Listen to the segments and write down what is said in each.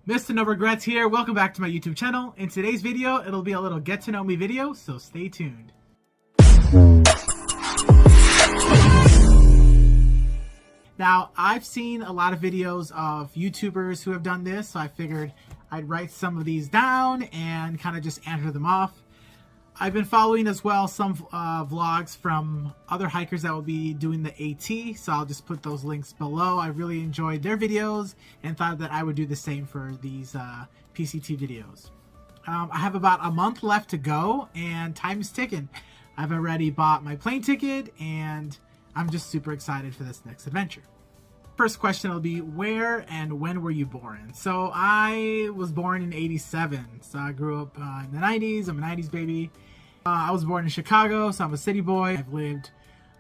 Mr. No Regrets here. Welcome back to my YouTube channel. In today's video, it'll be a little get to know me video, so stay tuned. Now, I've seen a lot of videos of YouTubers who have done this, so I figured I'd write some of these down and kind of just answer them off. I've been following as well some vlogs from other hikers that will be doing the AT, so I'll just put those links below. I really enjoyed their videos and thought that I would do the same for these PCT videos. I have about a month left to go and time is ticking. I've already bought my plane ticket and I'm just super excited for this next adventure. First question will be, where and when were you born? So I was born in '87, so I grew up in the 90s. I'm a 90s baby. I was born in Chicago, so I'm a city boy. I've lived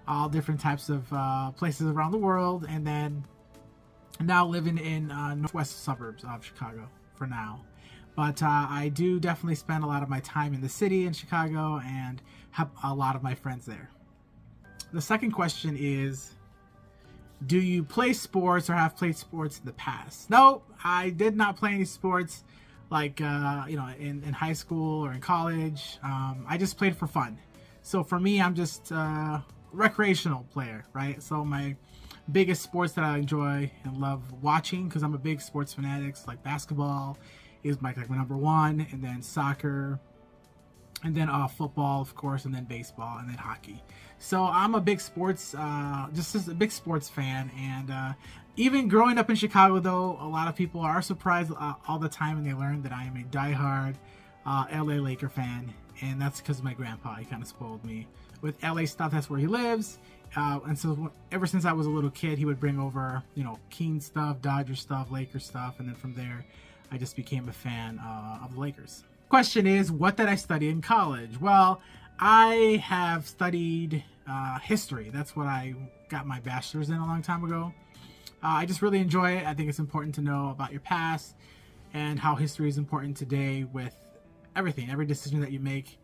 all different types of places around the world, and then now living in northwest suburbs of Chicago for now. But I do definitely spend a lot of my time in the city in Chicago and have a lot of my friends there. The second question is, do you play sports or have played sports in the past? No, I did not play any sports like, in high school or in college. I just played for fun. So for me, I'm just a recreational player, right? So my biggest sports that I enjoy and love watching, because I'm a big sports fanatic, like basketball is my number one, and then soccer, and then football, of course, and then baseball, and then hockey. So I'm a big sports, just a big sports fan. And even growing up in Chicago, though, a lot of people are surprised all the time when they learn that I am a diehard LA Laker fan. And that's because my grandpa, he kind of spoiled me with LA stuff. That's where he lives. And so ever since I was a little kid, he would bring over, King stuff, Dodger stuff, Laker stuff. And then from there, I just became a fan of the Lakers. Question is, what did I study in college? Well, I have studied history. That's what I got my bachelor's in a long time ago. I just really enjoy it. I think it's important to know about your past and how history is important today with everything. Every decision that you make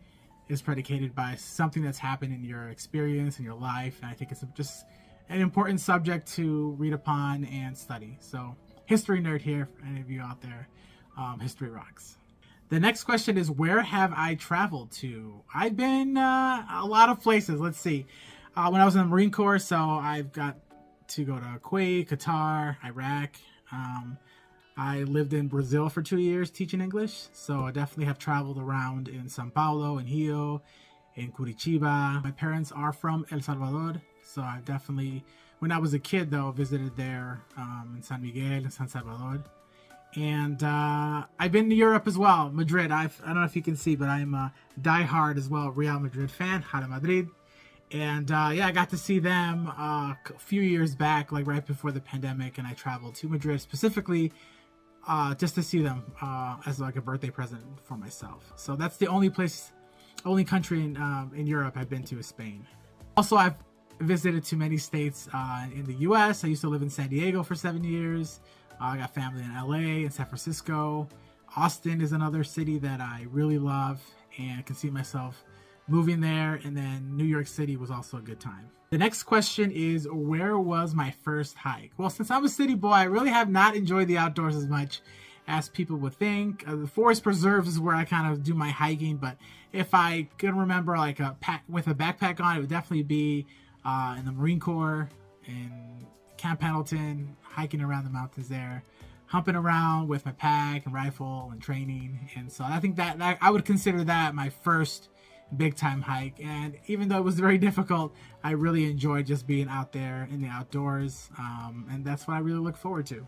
is predicated by something that's happened in your experience, in your life. And I think it's just an important subject to read upon and study. So, history nerd here for any of you out there. History rocks. The next question is, where have I traveled to? I've been a lot of places. Let's see. When I was in the Marine Corps, so I've got to go to Kuwait, Qatar, Iraq. I lived in Brazil for 2 years teaching English. So I definitely have traveled around in Sao Paulo, in Rio, in Curitiba. My parents are from El Salvador. So I definitely, when I was a kid though, visited there in San Miguel and San Salvador. And I've been to Europe as well, Madrid. I don't know if you can see, but I'm a diehard as well Real Madrid fan, Real Madrid. And yeah, I got to see them a few years back, like right before the pandemic, and I traveled to Madrid specifically just to see them as like a birthday present for myself. So that's the only country in Europe I've been to is Spain. Also, I've visited to many states in the US. I used to live in San Diego for 7 years. I got family in LA and San Francisco. Austin is another city that I really love and can see myself moving there. And then New York City was also a good time. The next question is, where was my first hike? Well, since I'm a city boy, I really have not enjoyed the outdoors as much as people would think. The forest preserves is where I kind of do my hiking. But if I could remember like with a backpack on, it would definitely be in the Marine Corps, in Camp Pendleton, hiking around the mountains there, humping around with my pack and rifle and training. And so I think that I would consider that my first big time hike. And even though it was very difficult, I really enjoyed just being out there in the outdoors. And that's what I really look forward to.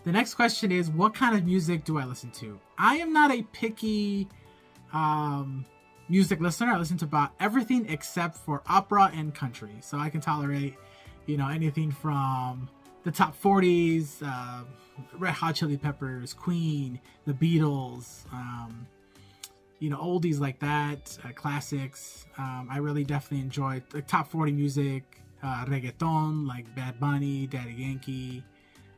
The next question is, what kind of music do I listen to? I am not a picky music listener. I listen to about everything except for opera and country. So I can tolerate anything from the top 40s, Red Hot Chili Peppers, Queen, the Beatles, oldies like that, classics. I really definitely enjoy the top 40 music, reggaeton, like Bad Bunny, Daddy Yankee.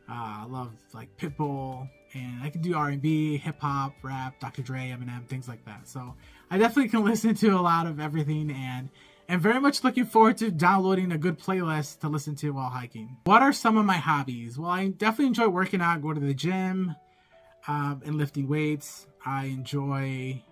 I love like Pitbull, and I can do R&B, hip hop, rap, Dr. Dre, Eminem, things like that. So I definitely can listen to a lot of everything, and I'm very much looking forward to downloading a good playlist to listen to while hiking. What are some of my hobbies? Well, I definitely enjoy working out, go to the gym. and lifting weights. I enjoy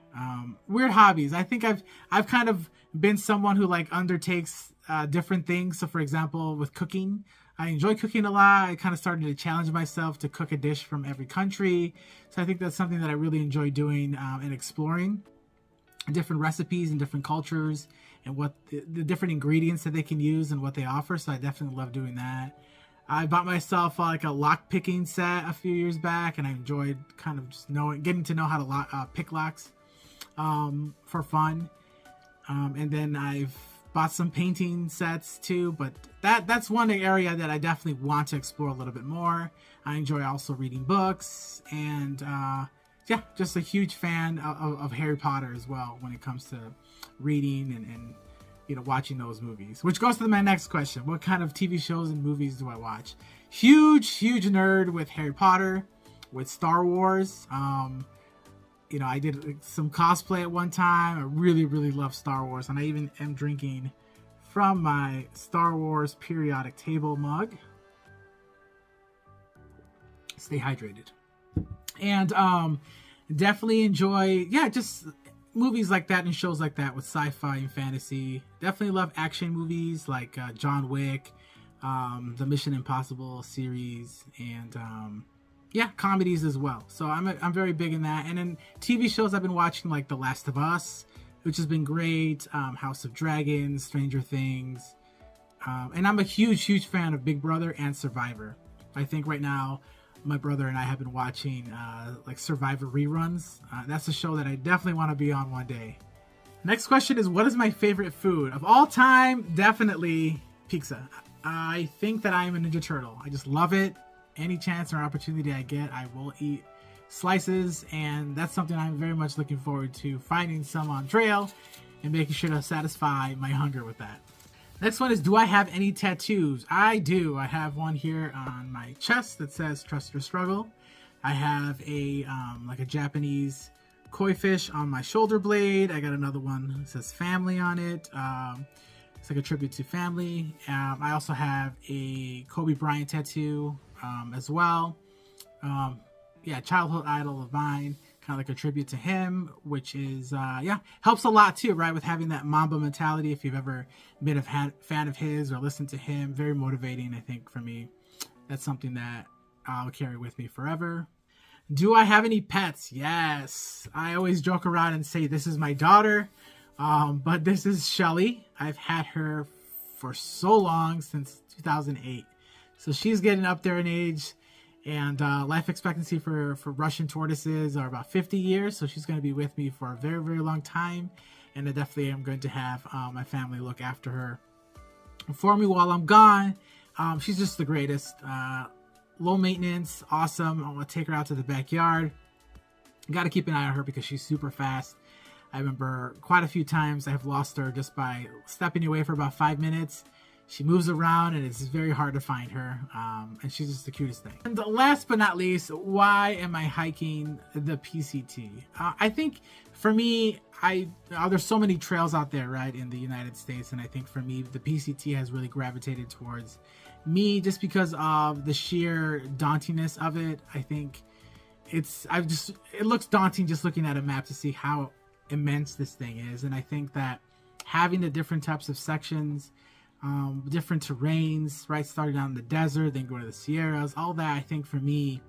weird hobbies. I think I've kind of been someone who like undertakes different things. So for example, with cooking, I enjoy cooking a lot. I kind of started to challenge myself to cook a dish from every country. So I think that's something that I really enjoy doing and exploring different recipes and different cultures and what the different ingredients that they can use and what they offer. So I definitely love doing that. I bought myself like a lock picking set a few years back, and I enjoyed kind of just getting to know how to pick locks for fun. And then I've bought some painting sets too, but that's one area that I definitely want to explore a little bit more. I enjoy also reading books, and yeah, just a huge fan of Harry Potter as well when it comes to reading and you know, watching those movies. Which goes to my next question. What kind of TV shows and movies do I watch? Huge nerd with Harry Potter, with Star Wars. You know, I did some cosplay at one time. I really love Star Wars, and I even am drinking from my Star Wars periodic table mug. Stay hydrated. And definitely enjoy, yeah, just movies like that and shows like that with sci-fi and fantasy. Definitely love action movies like John Wick, the Mission Impossible series, and yeah, comedies as well. So I'm very big in that. And then TV shows I've been watching like The Last of Us, which has been great, House of Dragons, Stranger Things, and I'm a huge fan of Big Brother and Survivor. I think right now my brother and I have been watching like Survivor reruns. That's a show that I definitely want to be on one day. Next question is, what is my favorite food? Of all time, definitely pizza. I think that I am a Ninja Turtle. I just love it. Any chance or opportunity I get, I will eat slices, and that's something I'm very much looking forward to, finding some on trail and making sure to satisfy my hunger with that. Next one is, do I have any tattoos? I do. I have one here on my chest that says Trust or Struggle. I have a like a Japanese koi fish on my shoulder blade. I got another one that says family on it. It's like a tribute to family. I also have a Kobe Bryant tattoo as well. Yeah, childhood idol of mine, kind of like a tribute to him, which is, yeah, helps a lot too, right? With having that Mamba mentality. If you've ever been a fan of his or listened to him, very motivating, I think, for me. That's something that I'll carry with me forever. Do I have any pets? Yes. I always joke around and say this is my daughter, but this is Shelly. I've had her for so long, since 2008. So she's getting up there in age, and life expectancy for Russian tortoises are about 50 years. So she's going to be with me for a very long time. And I definitely am going to have my family look after her for me while I'm gone. She's just the greatest. Low maintenance, awesome. I want to take her out to the backyard. Got to keep an eye on her because she's super fast. I remember quite a few times I have lost her just by stepping away for about 5 minutes. She moves around and it's very hard to find her. And she's just the cutest thing. And last but not least, why am I hiking the PCT? I think for me, there's so many trails out there, right, in the United States. And I think for me, the PCT has really gravitated towards me just because of the sheer dauntingness of it. I think it looks daunting just looking at a map to see how immense this thing is. And I think that having the different types of sections, different terrains, right, starting out in the desert, then go to the Sierras, all that, I think for me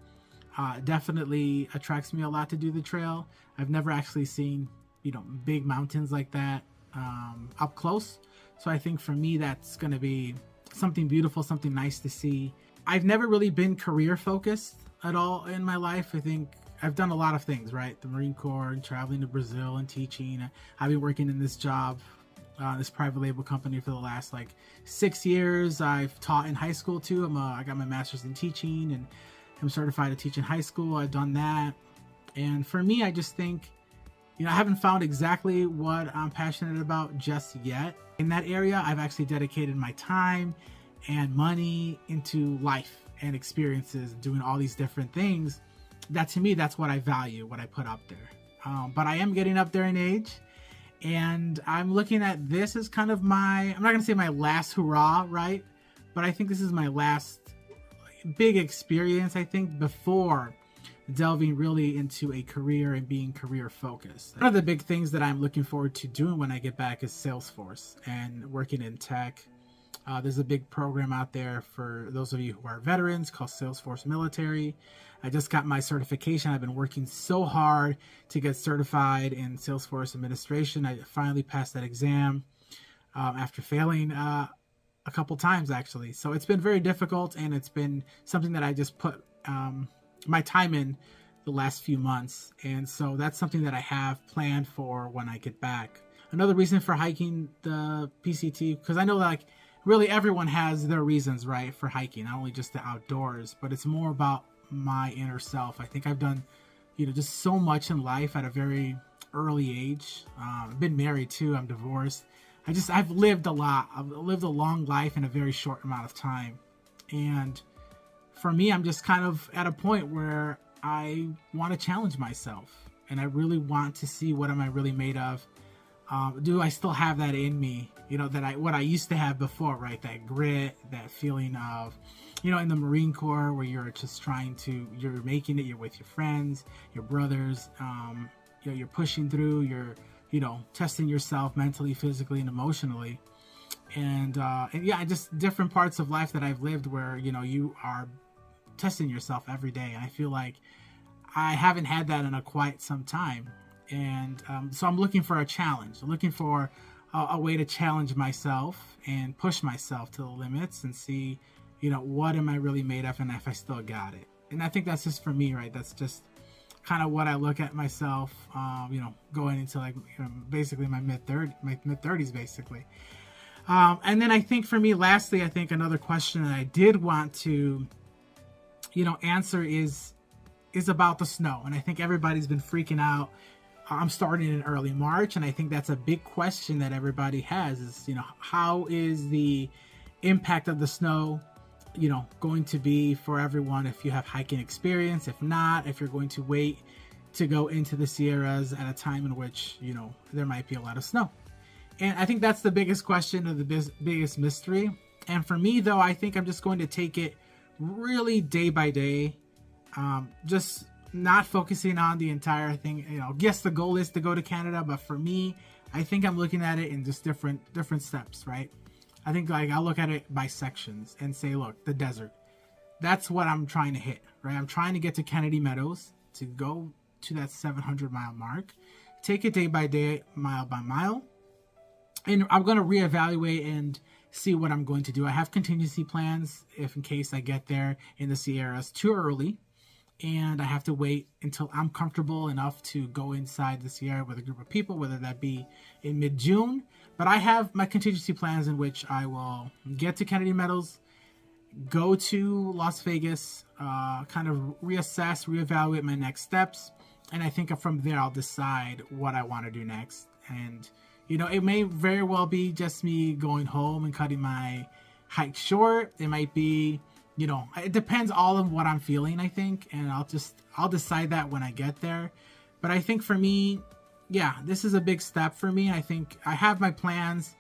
definitely attracts me a lot to do the trail. I've never actually seen, you know, big mountains like that up close. So I think for me that's going to be something beautiful, something nice to see. I've never really been career focused at all in my life. I think I've done a lot of things, right? The Marine Corps and traveling to Brazil and teaching. I've been working in this job, this private label company for the last like 6 years. I've taught in high school too. I got my master's in teaching and I'm certified to teach in high school. I've done that. And for me, I just think, you know, I haven't found exactly what I'm passionate about just yet. In that area, I've actually dedicated my time and money into life and experiences, doing all these different things. That to me, that's what I value, what I put up there. But I am getting up there in age, and I'm looking at this as kind of I'm not gonna say my last hurrah, right? But I think this is my last big experience, I think, before delving really into a career and being career focused. One of the big things that I'm looking forward to doing when I get back is Salesforce and working in tech. There's a big program out there for those of you who are veterans called Salesforce Military. I just got my certification. I've been working so hard to get certified in Salesforce administration. I finally passed that exam after failing a couple times, actually. So it's been very difficult, and it's been something that I just put my time in the last few months. And so that's something that I have planned for when I get back. Another reason for hiking the PCT, because I know that, like, really everyone has their reasons, right, for hiking, not only just the outdoors, but it's more about my inner self. I think I've done, just so much in life at a very early age. I've been married too. I'm divorced. I've lived a lot. I've lived a long life in a very short amount of time. And for me, I'm just kind of at a point where I want to challenge myself, and I really want to see what am I really made of. Do I still have that in me? What I used to have before, right? That grit, that feeling of, in the Marine Corps, where you're just you're making it, you're with your friends, your brothers, you're pushing through, you're, testing yourself mentally, physically, and emotionally. And yeah, just different parts of life that I've lived where, you are testing yourself every day. And I feel like I haven't had that in quite some time. And so I'm looking for a challenge. I'm looking for a way to challenge myself and push myself to the limits and see, what am I really made of, and if I still got it. And I think that's just for me, right? That's just kind of what I look at myself, going into basically my mid-30s, basically. And then I think for me, lastly, I think another question that I did want to, answer is about the snow. And I think everybody's been freaking out. I'm starting in early March, and I think that's a big question that everybody has is, how is the impact of the snow, going to be for everyone if you have hiking experience? If not, if you're going to wait to go into the Sierras at a time in which, there might be a lot of snow. And I think that's the biggest question, or the biggest mystery. And for me, though, I think I'm just going to take it really day by day, just not focusing on the entire thing. Yes, the goal is to go to Canada, but for me, I think I'm looking at it in just different steps, right? I think I'll look at it by sections and say, look, the desert, that's what I'm trying to hit, right? I'm trying to get to Kennedy Meadows, to go to that 700-mile mark, take it day by day, mile by mile, and I'm going to reevaluate and see what I'm going to do. I have contingency plans if in case I get there in the Sierras too early, and I have to wait until I'm comfortable enough to go inside the Sierra with a group of people, whether that be in mid-June. But I have my contingency plans in which I will get to Kennedy Meadows, go to Las Vegas, kind of reevaluate my next steps. And I think from there, I'll decide what I want to do next. And, it may very well be just me going home and cutting my hike short. It might be, it depends all on what I'm feeling, I think. And I'll decide that when I get there. But I think for me, yeah, this is a big step for me. I think I have my plans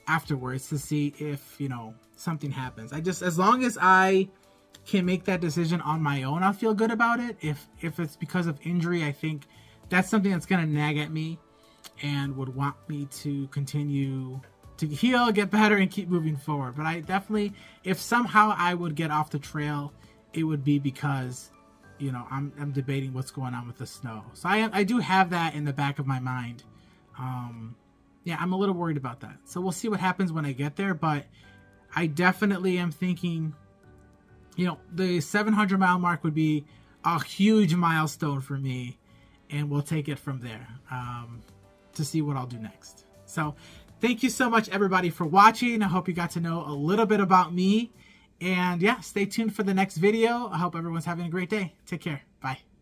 afterwards to see if, something happens. As long as I can make that decision on my own, I'll feel good about it. If it's because of injury, I think that's something that's going to nag at me and would want me to continue to heal, get better, and keep moving forward. But I definitely, if somehow I would get off the trail, it would be because, I'm debating what's going on with the snow. So I do have that in the back of my mind. Yeah, I'm a little worried about that. So we'll see what happens when I get there. But I definitely am thinking, the 700-mile mark would be a huge milestone for me. And we'll take it from there to see what I'll do next. So thank you so much, everybody, for watching. I hope you got to know a little bit about me. And yeah, stay tuned for the next video. I hope everyone's having a great day. Take care. Bye.